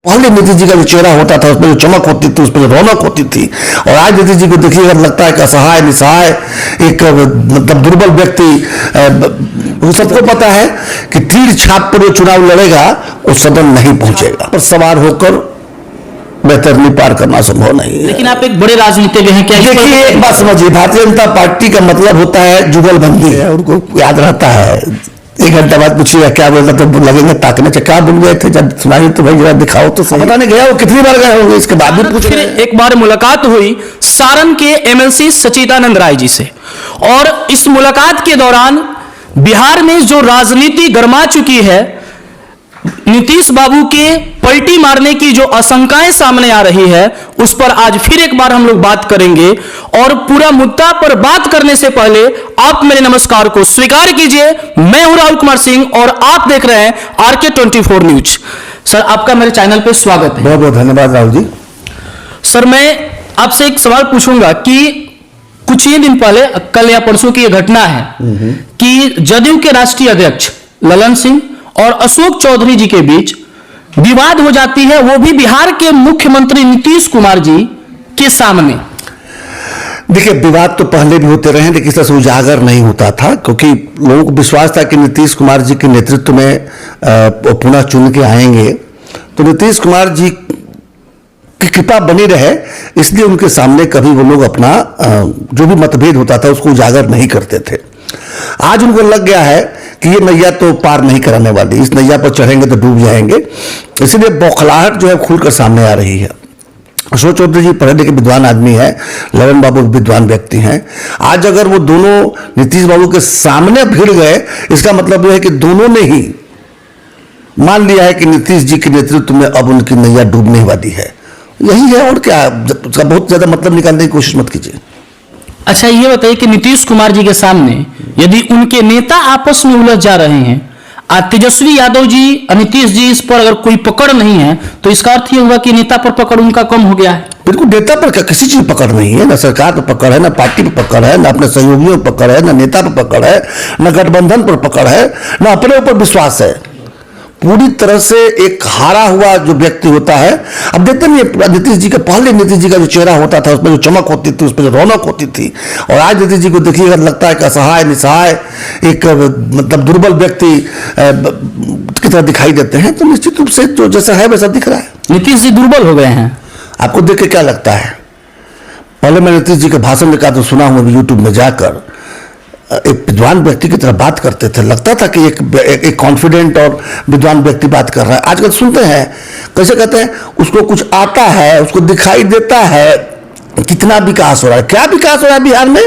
पहले नीतीश जी का जो चेहरा होता था उसमें जो चमक होती थी, उसमें जो रौनक होती थी, और आज नीतीश जी को देखिएगा लगता है कि असहाय निसहाय एक मतलब दुर्बल व्यक्ति। वो सबको पता है कि तीर छाप पर वो चुनाव लड़ेगा वो सदन नहीं पहुंचेगा, पर सवार होकर बेहतरनी पार करना संभव नहीं है। लेकिन आप एक बड़े राजनीतिज्ञ हैं, क्या देखिए एक बात समझिए, भारतीय जनता पार्टी का मतलब होता है जुगलबंदी है, उनको याद रहता है। एक घंटा बाद पूछिएगा क्या बोलता तो लगेंगे ताकने से क्या बोल गए थे, जब सुनाइए तो भाई जरा दिखाओ तो सही। पता नहीं गया वो कितनी बार गए होंगे, इसके बाद भी पूछ फिर रहे हैं। एक बार मुलाकात हुई सारण के एमएलसी सचिदानंद राय जी से, और इस मुलाकात के दौरान बिहार में जो राजनीति गरमा चुकी है, नीतीश बाबू के पलटी मारने की जो आशंकाएं सामने आ रही है, उस पर आज फिर एक बार हम लोग बात करेंगे। और पूरा मुद्दा पर बात करने से पहले आप मेरे नमस्कार को स्वीकार कीजिए। मैं हूं राहुल कुमार सिंह और आप देख रहे हैं आरके 24 न्यूज। सर, आपका मेरे चैनल पे स्वागत है। बहुत बहुत धन्यवाद राहुल जी। सर, मैं आपसे एक सवाल पूछूंगा कि कुछ ही दिन पहले, कल या परसों की यह घटना है कि जदयू के राष्ट्रीय अध्यक्ष ललन सिंह और अशोक चौधरी जी के बीच विवाद हो जाती है, वो भी बिहार के मुख्यमंत्री नीतीश कुमार जी के सामने। देखिए विवाद तो पहले भी होते रहे, लेकिन इस तरह से उजागर नहीं होता था, क्योंकि लोगों को विश्वास था कि नीतीश कुमार जी के नेतृत्व में पुनः चुन के आएंगे, तो नीतीश कुमार जी की कृपा बनी रहे, इसलिए उनके सामने कभी वो लोग अपना जो भी मतभेद होता था उसको उजागर नहीं करते थे। आज उनको लग गया है कि ये नैया तो पार नहीं कराने वाली, इस नैया पर चढ़ेंगे तो डूब जाएंगे, इसलिए बौखलाहट जो है खुलकर सामने आ रही है। अशोक चौधरी जी पढ़े लिखे विद्वान आदमी है, ललन बाबू विद्वान व्यक्ति हैं। आज अगर वो दोनों नीतीश बाबू के सामने भिड़ गए, इसका मतलब यह है कि दोनों ने ही मान लिया है कि नीतीश जी के नेतृत्व में अब उनकी नैया डूबने वाली है। यही है, और क्या, उसका बहुत ज्यादा मतलब निकालने की कोशिश मत कीजिए। अच्छा, ये बताइए कि नीतीश कुमार जी के सामने यदि उनके नेता आपस में उलझ जा रहे हैं, तेजस्वी यादव जी और नीतीश जी इस पर अगर कोई पकड़ नहीं है, तो इसका अर्थ ये हुआ कि नेता पर पकड़ उनका कम हो गया है। बिल्कुल, नेता पर किसी चीज पकड़ नहीं है, ना सरकार पर पकड़ है, ना पार्टी पर पकड़ है, ना अपने सहयोगियों पर पकड़ है, ना नेता पर पकड़ है, ना गठबंधन पर पकड़ है, ना अपने ऊपर विश्वास है। पूरी तरह से एक हारा हुआ जो व्यक्ति होता है। अब देखते नहीं, नीतीश जी का पहले नीतीश जी का जो चेहरा होता था उसमें जो चमक होती थी, उसमें जो रौनक होती थी, और आज नीतीश जी को देखिएगा लगता है कि असहाय निसहाय एक मतलब दुर्बल व्यक्ति की तरह दिखाई देते हैं। तो निश्चित रूप से जो जैसा है वैसा दिख रहा है। नीतीश जी दुर्बल हो गए हैं, आपको देख के क्या लगता है? पहले मैं नीतीश जी के भाषण में कहा तो सुना हूं यूट्यूब में जाकर, एक विद्वान व्यक्ति की तरह बात करते थे, लगता था कि एक कॉन्फिडेंट और विद्वान व्यक्ति बात कर रहा है। आजकल सुनते हैं कैसे कहते हैं, उसको कुछ आता है, उसको दिखाई देता है कितना विकास हो रहा है। क्या विकास हो रहा है बिहार में?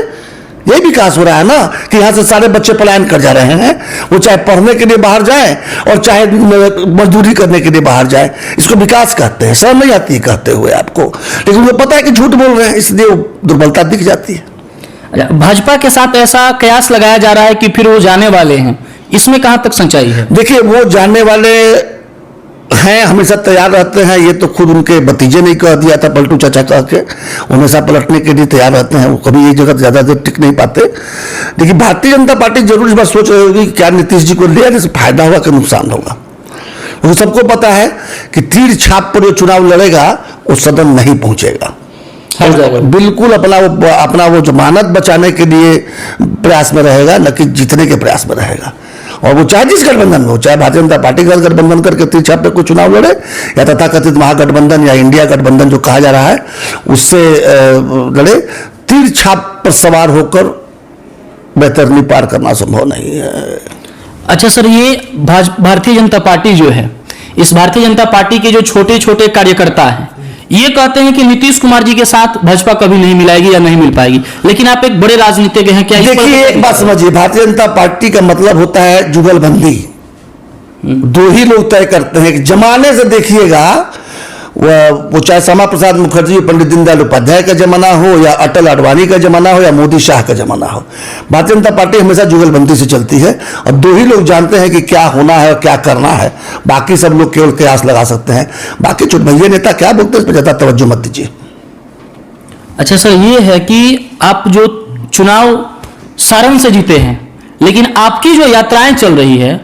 यही विकास हो रहा है ना कि यहाँ से सारे बच्चे पलायन कर जा रहे हैं, वो चाहे पढ़ने के लिए बाहर जाए और चाहे मजदूरी करने के लिए बाहर जाए। इसको विकास कहते हैं, शर्म नहीं आती कहते हुए आपको, लेकिन वो पता है कि झूठ बोल रहे हैं, इसलिए वो दुर्बलता दिख जाती है। भाजपा के साथ ऐसा कयास लगाया जा रहा है कि फिर वो जाने वाले हैं, इसमें कहां तक सच्चाई है? देखिए, वो जाने वाले हैं, हमेशा तैयार रहते हैं। ये तो खुद उनके भतीजे ने कह दिया था, पलटू चाचा कह के, हमेशा पलटने के लिए तैयार रहते हैं। वो कभी एक जगह ज्यादा देर टिक नहीं पाते। लेकिन भारतीय जनता पार्टी जरूर इस बात सोच रही होगी कि क्या नीतीश जी को ले आने से फायदा होगा कि नुकसान होगा। क्योंकि सबको पता है कि तीर छाप पर जो चुनाव लड़ेगा वो सदन नहीं पहुंचेगा, बिल्कुल अपना वो जमानत बचाने के लिए प्रयास में रहेगा, न कि जीतने के प्रयास में रहेगा। और वो चाहे जिस गठबंधन में हो, चाहे भारतीय जनता पार्टी का गठबंधन करके तीर छाप पे कोई चुनाव लड़े, या तथाकथित महागठबंधन या इंडिया गठबंधन जो कहा जा रहा है उससे लड़े, तीर छाप पर सवार होकर बेहतरनी पार करना संभव नहीं है। अच्छा सर, ये भारतीय जनता पार्टी जो है, इस भारतीय जनता पार्टी के जो छोटे छोटे कार्यकर्ता हैं, ये कहते हैं कि नीतीश कुमार जी के साथ भाजपा कभी नहीं मिलाएगी या नहीं मिल पाएगी, लेकिन आप एक बड़े राजनीतिज्ञ हैं, क्या? देखिए एक बात समझिए, भारतीय जनता पार्टी का मतलब होता है जुगलबंदी। दो ही लोग तय करते हैं कि जमाने से देखिएगा, वो चाहे श्यामा प्रसाद मुखर्जी, पंडित दीनदयाल उपाध्याय का जमाना हो, या अटल आडवाणी का जमाना हो, या मोदी शाह का जमाना हो, भारतीय जनता पार्टी हमेशा जुगलबंदी से चलती है। और दो ही लोग जानते हैं कि क्या होना है और क्या करना है, बाकी सब लोग केवल कयास लगा सकते हैं। बाकी चुटभैया नेता क्या बोलते हैं इस पर ज्यादा तवज्जो मत दीजिए। अच्छा सर, ये है कि आप जो चुनाव सारण से जीते हैं, लेकिन आपकी जो यात्राएं चल रही है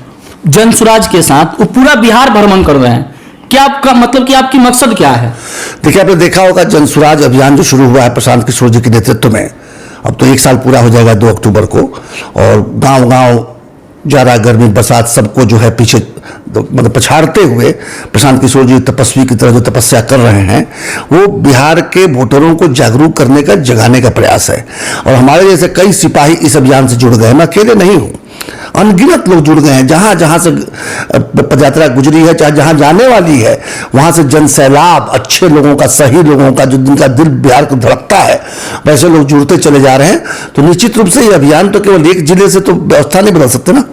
जनसुराज के साथ, वो पूरा बिहार भ्रमण कर रहे हैं। क्या आपका मतलब कि आपकी मकसद क्या है? देखिए, आपने देखा होगा जनसुराज अभियान जो शुरू हुआ है प्रशांत किशोर जी के नेतृत्व में, अब तो 1 साल पूरा हो जाएगा 2 अक्टूबर को, और गांव-गांव जाड़ा गर्मी बरसात सबको जो है पीछे मतलब पछाड़ते हुए प्रशांत किशोर जी तपस्वी की तरह जो तपस्या कर रहे हैं, वो बिहार के वोटरों को जागरूक करने का, जगाने का प्रयास है। और हमारे जैसे कई सिपाही इस अभियान से जुड़ गए, मैं अकेले नहीं हूँ, अनगिनत लोग जुड़ गए हैं। जहां जहां से पदयात्रा गुजरी है, चाहे जहां जाने वाली है, वहां से जन सैलाब, अच्छे लोगों का, सही लोगों का, जो जिनका दिल बिहार को धड़कता है, वैसे लोग जुड़ते चले जा रहे हैं। तो निश्चित रूप से ये अभियान तो केवल एक जिले से तो व्यवस्था नहीं बदल सकते ना।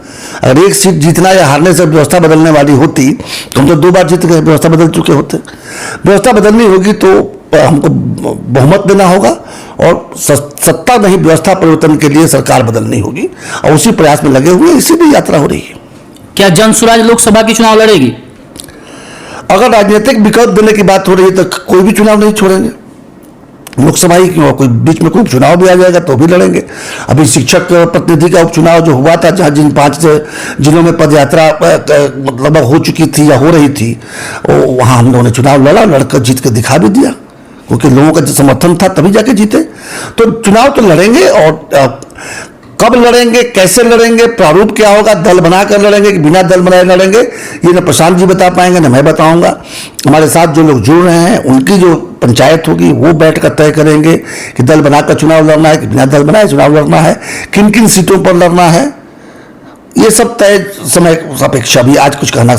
अगर एक सीट जीतना या हारने से व्यवस्था बदलने वाली होती तो हम तो 2 बार जीत गए, व्यवस्था बदल चुके होते। व्यवस्था बदलनी होगी तो हमको बहुमत देना होगा, और सत्ता नहीं, व्यवस्था परिवर्तन के लिए सरकार बदलनी होगी, और उसी प्रयास में लगे हुए, इसी भी यात्रा हो रही है। क्या जनसुराज लोकसभा की चुनाव लड़ेगी? अगर राजनीतिक विकल्प देने की बात हो रही है तो कोई भी चुनाव नहीं छोड़ेंगे, लोकसभा ही क्यों, कोई बीच में कोई चुनाव भी आ जाएगा तो भी लड़ेंगे। अभी शिक्षक प्रतिनिधि का उपचुनाव जो हुआ था, जहां जिन 5 जिलों में पदयात्रा मतलब हो चुकी थी या हो रही थी, वहां हम लोगों ने चुनाव लड़ा, लड़कर जीत के दिखा भी दिया, क्योंकि लोगों का जो समर्थन था तभी जाके जीते। तो चुनाव तो लड़ेंगे, और कब लड़ेंगे, कैसे लड़ेंगे, प्रारूप क्या होगा, दल बनाकर लड़ेंगे कि बिना दल बनाए लड़ेंगे, ये ना प्रशांत जी बता पाएंगे ना मैं बताऊंगा। हमारे साथ जो लोग जुड़ रहे हैं, उनकी जो पंचायत होगी वो बैठकर तय करेंगे कि दल बनाकर चुनाव लड़ना है कि बिना दल बनाए चुनाव लड़ना है, किन किन सीटों पर लड़ना है। ये सब तय समय सापेक्ष, अभी आज कुछ कहना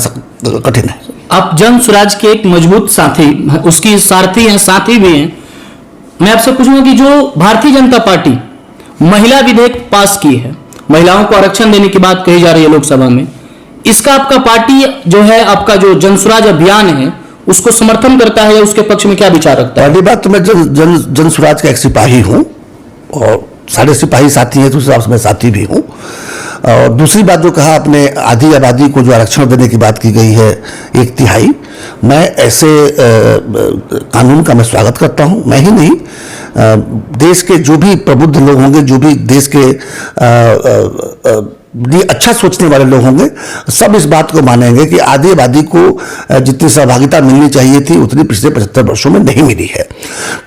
कठिन है। आप जनसुराज के एक मजबूत साथी, उसकी सारथी हैं, साथी भी हैं। मैं आपसे पूछूंगा कि जो भारतीय जनता पार्टी महिला विधेयक पास की है, महिलाओं को आरक्षण देने की बात कही जा रही है लोकसभा में, इसका आपका पार्टी जो है, आपका जो जनसुराज अभियान है, उसको समर्थन करता है या उसके पक्ष में क्या विचार रखता है? पहली बात तो मैं जनसुराज का एक सिपाही हूं, और सारे सिपाही साथी हैं तो उस हिसाब से मैं साथी भी हूं। और दूसरी बात जो कहा आपने, आधी आबादी को जो आरक्षण देने की बात की गई है 1/3, मैं ऐसे कानून का मैं स्वागत करता हूं। मैं ही नहीं, देश के जो भी प्रबुद्ध लोग होंगे, जो भी देश के लिए अच्छा सोचने वाले लोग होंगे, सब इस बात को मानेंगे कि आधी आबादी को जितनी सहभागिता मिलनी चाहिए थी उतनी पिछले 75 वर्षों में नहीं मिली है।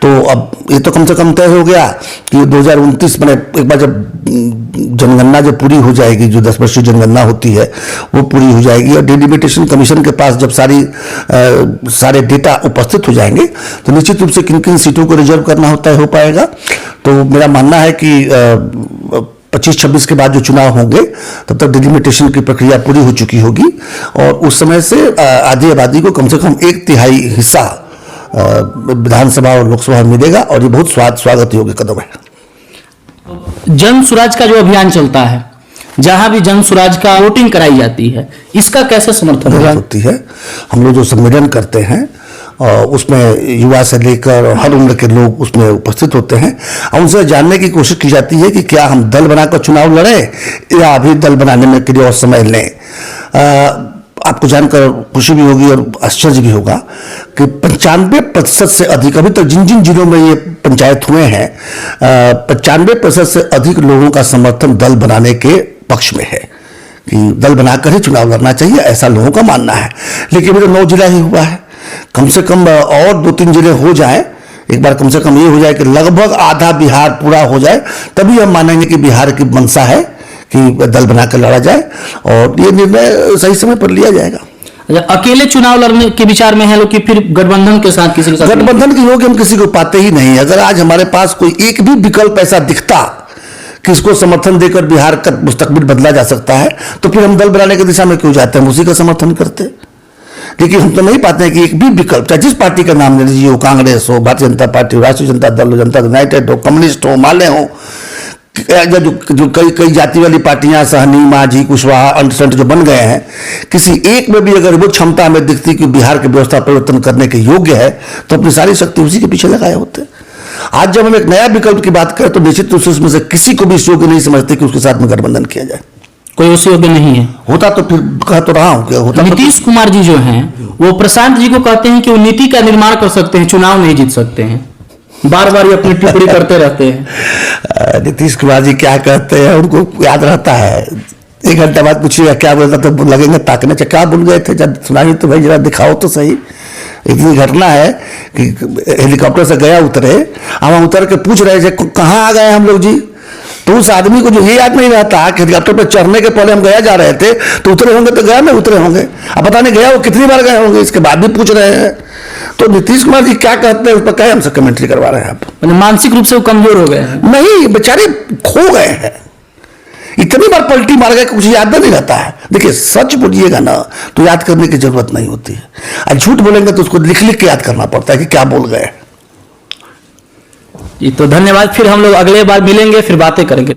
तो अब ये तो कम से कम तय हो गया कि 2029 में एक बार जब जनगणना जब पूरी हो जाएगी, जो 10 वर्षीय जनगणना होती है वो पूरी हो जाएगी, और डिलिमिटेशन कमीशन के पास जब सारे डेटा उपस्थित हो जाएंगे तो निश्चित रूप से किन किन सीटों को रिजर्व करना होता है हो पाएगा। तो मेरा मानना है कि 25-26 के बाद जो चुनाव होंगे तब तक डिलिमिटेशन की प्रक्रिया पूरी हो चुकी होगी, और उस समय से आधी आबादी को कम से कम 1/3 हिस्सा विधानसभा और लोकसभा में मिलेगा, और ये बहुत स्वागत योग्य कदम है। जनसुराज का जो अभियान चलता है, जहां भी जनसुराज का वोटिंग कराई जाती है, इसका कैसे समर्थन होती है? हम लोग जो सम्मेलन करते हैं उसमें युवा से लेकर हर उम्र के लोग उसमें उपस्थित होते हैं, और उनसे जानने की कोशिश की जाती है कि क्या हम दल बनाकर चुनाव लड़ें या अभी दल बनाने में के लिए और समय लें। आपको जानकर खुशी भी होगी और आश्चर्य भी होगा कि 95% से अधिक, अभी तक जिन जिन जिलों में ये पंचायत हुए हैं, 95% से अधिक लोगों का समर्थन दल बनाने के पक्ष में है, कि दल बनाकर ही चुनाव लड़ना चाहिए, ऐसा लोगों का मानना है। लेकिन अभी तो 9 जिला ही हुआ है, कम से कम और 2-3 जिले हो जाए, एक बार कम से कम ये हो जाए कि लगभग आधा बिहार पूरा हो जाए, तभी हम मानेंगे कि बिहार की मंशा है कि दल बनाकर लड़ा जाए, और ये निर्णय सही समय पर लिया जाएगा। अकेले चुनाव लड़ने के विचार में है लोग कि फिर गठबंधन के साथ किसी के साथ? गठबंधन के योग हम किसी को पाते ही नहीं। अगर आज हमारे पास कोई एक भी विकल्प ऐसा दिखता कि इसको समर्थन देकर बिहार का मुस्तकबिल बदला जा सकता है, तो फिर हम दल बनाने की दिशा में क्यों जाते हैं, उसी का समर्थन करते। लेकिन हम तो नहीं पाते हैं कि एक भी विकल्प, चाहे जिस पार्टी का नाम ले लीजिए हो, कांग्रेस हो, भारतीय जनता पार्टी हो, राष्ट्रीय जनता दल हो, जनता यूनाइटेड हो, कम्युनिस्ट हो, माले हो, जो कई जाति वाली पार्टियां, सहनी, माझी, कुशवाहा, अंटसंट जो बन गए हैं, किसी एक में भी अगर वो क्षमता हमें दिखती कि बिहार की व्यवस्था परिवर्तन करने के योग्य है, तो अपनी सारी शक्ति उसी के पीछे लगाए होते। आज जब हम एक नया विकल्प की बात करें तो निश्चित रूप से उसमें से किसी को भी इस योग्य नहीं समझते कि उसके साथ में गठबंधन किया जाए। कोई उस योग्य नहीं है। होता तो फिर कह तो रहा हूं, क्या होता। नीतीश कुमार जी जो हैं वो प्रशांत जी को कहते हैं कि वो नीति का निर्माण कर सकते हैं, चुनाव नहीं जीत सकते हैं, बार बार ये अपनी टिप्पणी करते रहते हैं। नीतीश कुमार जी क्या कहते हैं उनको याद रहता है, 1 घंटा बाद पूछिएगा क्या बोला था, तो लगेंगे ताकने, क्या भूल गए थे, जब सुनाइए तो भाई जरा दिखाओ तो सही। इतनी घटना है कि हेलीकॉप्टर से गया उतरे, हम उतर के पूछ रहे थे कहाँ आ गए हम लोग जी, तो उस आदमी को जो ये याद नहीं रहता कि हेलीकॉप्टर पर चढ़ने के पहले हम गया जा रहे थे, तो उतरे होंगे तो गया में उतरे होंगे, अब पता नहीं गया वो कितनी बार गए होंगे, इसके बाद भी पूछ रहे हैं। तो नीतीश कुमार जी क्या कहते हैं उस पर क्या हमसे कमेंट्री करवा रहे हैं आप? मानसिक रूप से वो कमजोर हो गए हैं? नहीं, बेचारे खो गए हैं, इतनी बार पलटी मार गए कुछ याद नहीं रहता है। देखिए सच बोलिएगा ना तो याद करने की जरूरत नहीं होती है, और झूठ बोलेंगे तो उसको लिख लिख के याद करना पड़ता है कि क्या बोल गए। जी तो धन्यवाद, फिर हम लोग अगले बार मिलेंगे, फिर बातें करेंगे।